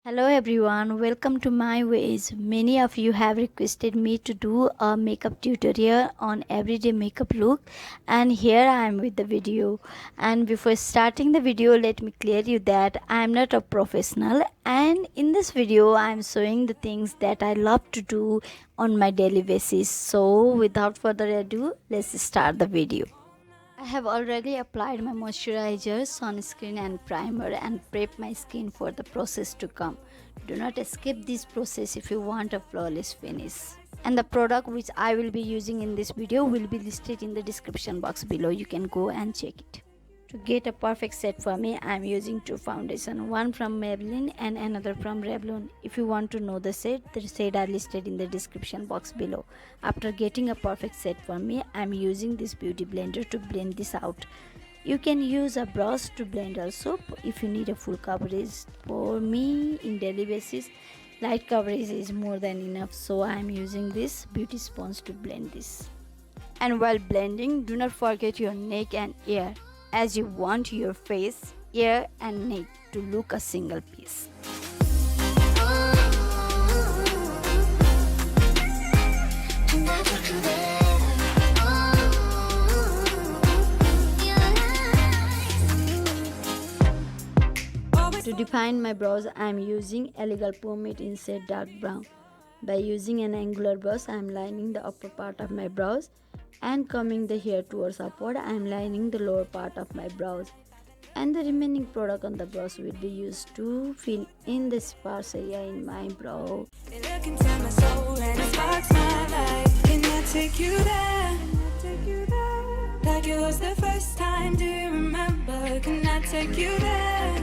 Hello everyone, welcome to my ways. Many of you have requested me to do a makeup tutorial on everyday makeup look, and here I am with the video. And before starting the video, let me clear you that I am not a professional, and in this video I am showing the things that I love to do on my daily basis. So without further ado, let's start the video. I have already applied my moisturizer, sunscreen and primer and prep my skin for the process to come. Do not skip this process if you want a flawless finish. And the product which I will be using in this video will be listed in the description box below. You can go and check it. To get a perfect set for me, I am using two foundations, one from Maybelline and another from Revlon. If you want to know the shade are listed in the description box below. After getting a perfect set for me, I am using this beauty blender to blend this out. You can use a brush to blend also if you need a full coverage. For me, in daily basis, light coverage is more than enough, so I am using this beauty sponge to blend this. And while blending, do not forget your neck and ear, as you want your face, ear and neck to look a single piece. To define my brows, I am using Elegant pomade in shade dark brown. By using an angular brush, I am lining the upper part of my brows, and coming the hair towards upward, I am lining the lower part of my brows. And the remaining product on the brush will be used to fill in the sparse area in my brow. Like it was the first time, do you remember? Can I take you there?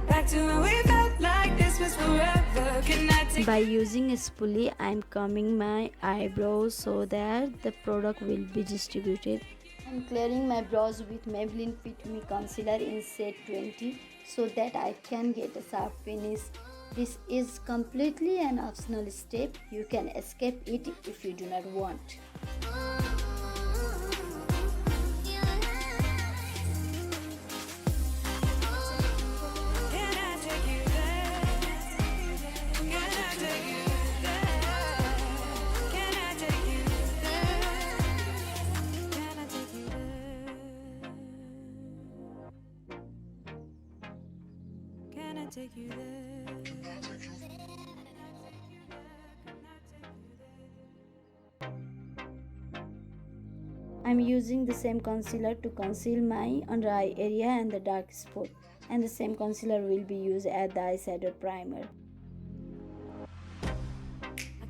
Back to when we felt like this was forever. Can I take By using a spoolie, I am combing my eyebrows so that the product will be distributed. I am clearing my brows with Maybelline Fit Me Concealer in shade 20 so that I can get a sharp finish. This is completely an optional step. You can escape it if you do not want. Take you there. I'm using the same concealer to conceal my under eye area and the dark spot, and the same concealer will be used as the eyeshadow primer. I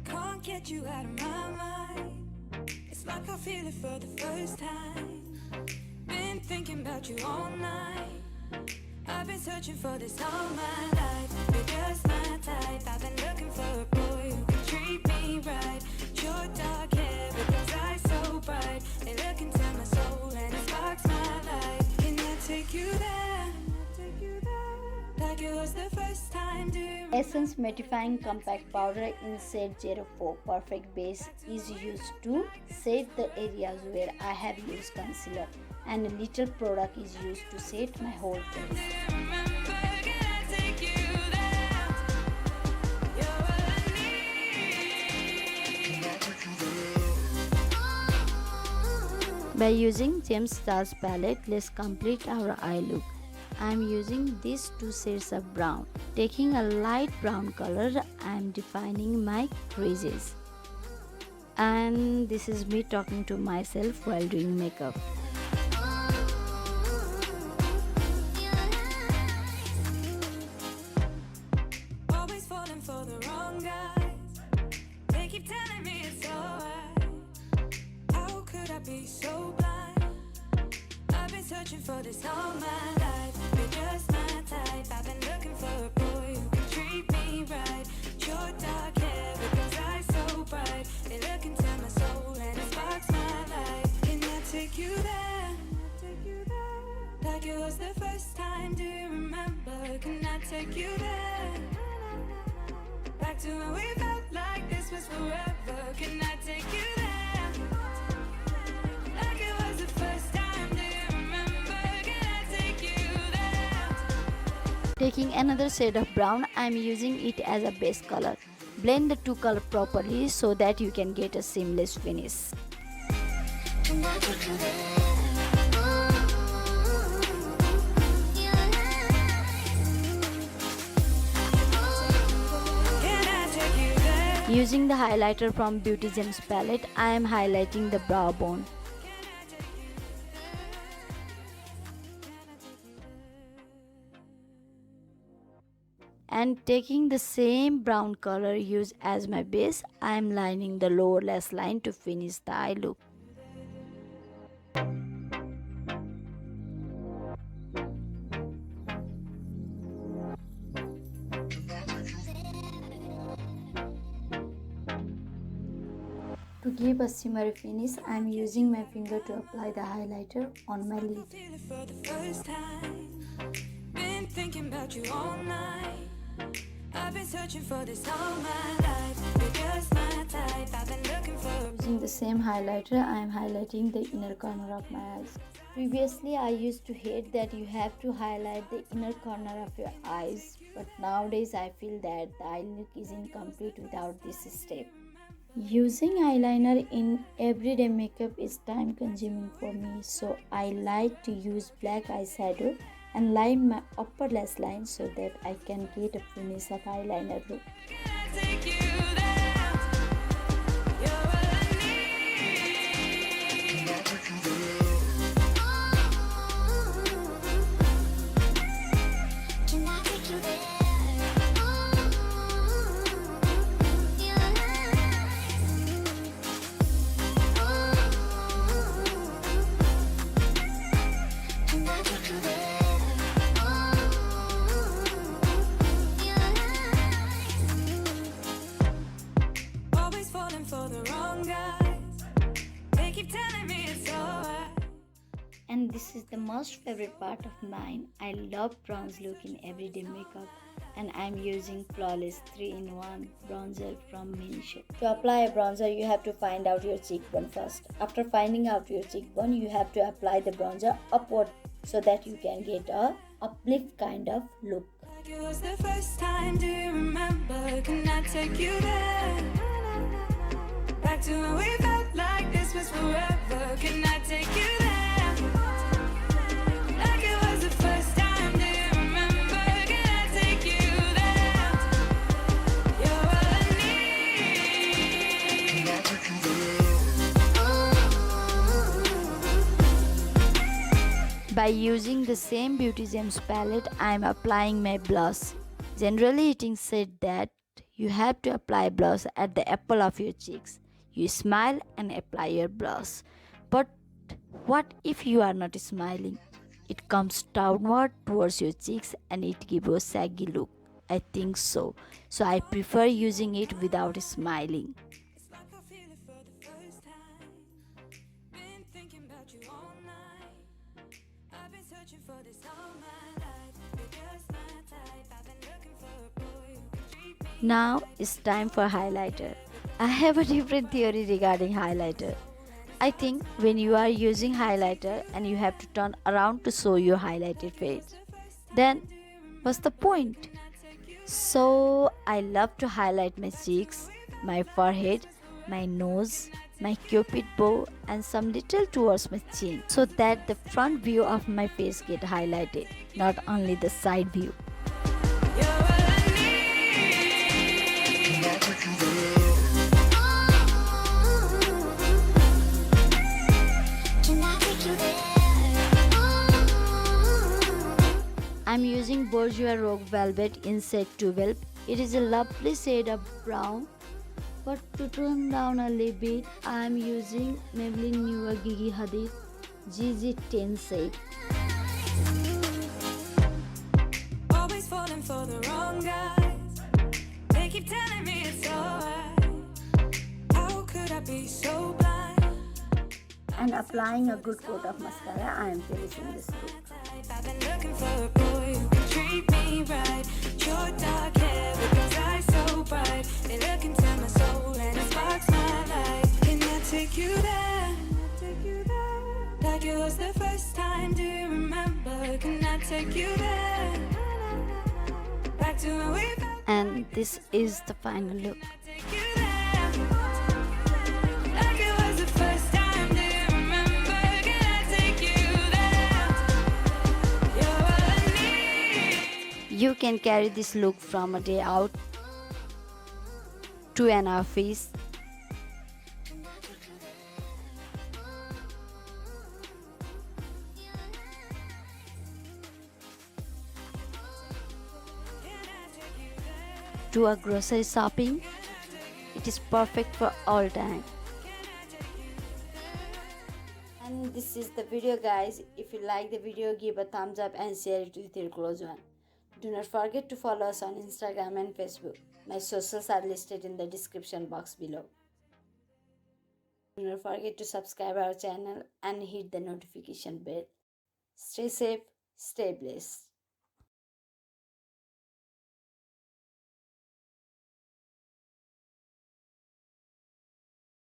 can't get you out of my mind. It's like I feel it for the first time. Been thinking about you all night. I've been searching for this all my life. You're just my type. I've been looking for a boy who can treat me right. Your dark hair with those eyes so bright. They look into my soul and it sparks my life. Can I take you there? Like it was the first time, Essence Mattifying Compact Powder in shade 04 Perfect Base is used to set the areas where I have used concealer, and a little product is used to set my whole face. By using James Charles palette, let's complete our eye look. I am using these two shades of brown. Taking a light brown color, I am defining my creases. And this is me talking to myself while doing makeup. Always falling for the wrong guys. They keep telling me it's alright. How could I be so blind? I've been searching for this all my life. You're just my type. I've been looking for a boy who can treat me right. Your dark hair with those eyes so bright. They look into my soul and it sparks my life. Can I take you there? Like it was the first time, do you remember? Can I take you there? Back to when we felt like this was forever. Can I take you there? Like it was the first time, do you remember? Can I take you there? Taking another shade of brown, I am using it as a base color. Blend the two colors properly so that you can get a seamless finish. Using the highlighter from Beauty Gems palette, I am highlighting the brow bone. And taking the same brown color used as my base, I am lining the lower lash line to finish the eye look. To give a shimmery finish, I am using my finger to apply the highlighter on my lid. Using the same highlighter, I am highlighting the inner corner of my eyes. Previously, I used to hate that you have to highlight the inner corner of your eyes, but nowadays I feel that the eye look is incomplete without this step. Using eyeliner in everyday makeup is time consuming for me, so I like to use black eyeshadow and line my upper lash line so that I can get a finish of eyeliner look. And this is the most favorite part of mine. I love bronze look in everyday makeup, and I'm using Flawless 3-in-1 bronzer from Miniso. To apply a bronzer, you have to find out your cheekbone first. After finding out your cheekbone, you have to apply the bronzer upward so that you can get a uplift kind of look. It was the first time, do you remember? Can I take you there? Back to when we felt like this was forever. Can I take you there? Like it was the first time, do you remember? Can I take you there? You're all I need. Can I take you there? By using the same Beauty Gems palette, I am applying my blush. Generally, it is said that you have to apply blush at the apple of your cheeks. You smile and apply your blush. But what if you are not smiling? It comes downward towards your cheeks and it gives you a saggy look. I think so. So I prefer using it without smiling. It's like I feel it for the first time. Been thinking about you all night. I've been searching for this all my life. You're just my type. I've been looking for a boy who can treat me. Now it's time for highlighter. I have a different theory regarding highlighter. I think when you are using highlighter and you have to turn around to show your highlighted face, then what's the point? So I love to highlight my cheeks, my forehead, my nose, my cupid bow and some little towards my chin so that the front view of my face get highlighted, not only the side view. I'm using Bourjois Rogue Velvet in shade 12. It is a lovely shade of brown, but to tone down a little bit, I'm using Maybelline Newyork Gigi Hadid GG10 shade. Always falling for the wrong guys. They keep telling me it's alright. How could I be so blind? And applying a good coat of mascara, I am finishing this look. I've been looking for a boy who can treat me right. Your dark hair with those eyes so bright. They look into my soul and it sparks my life. Can I take you there? Like it was the first time, do you remember? Can I take you there? to when we felt And this is the final look. take you there. Like it was the first time. Do you remember? Can I take you there? You're all I need. You can carry this look from a day out to an office, to a grocery shopping. It is perfect for all time. And this is the video, guys. If you like the video, give a thumbs up and share it with your close one. Do not forget to follow us on Instagram and Facebook. My socials are listed in the description box below. Do not forget to subscribe our channel and hit the notification bell. Stay safe, stay blessed.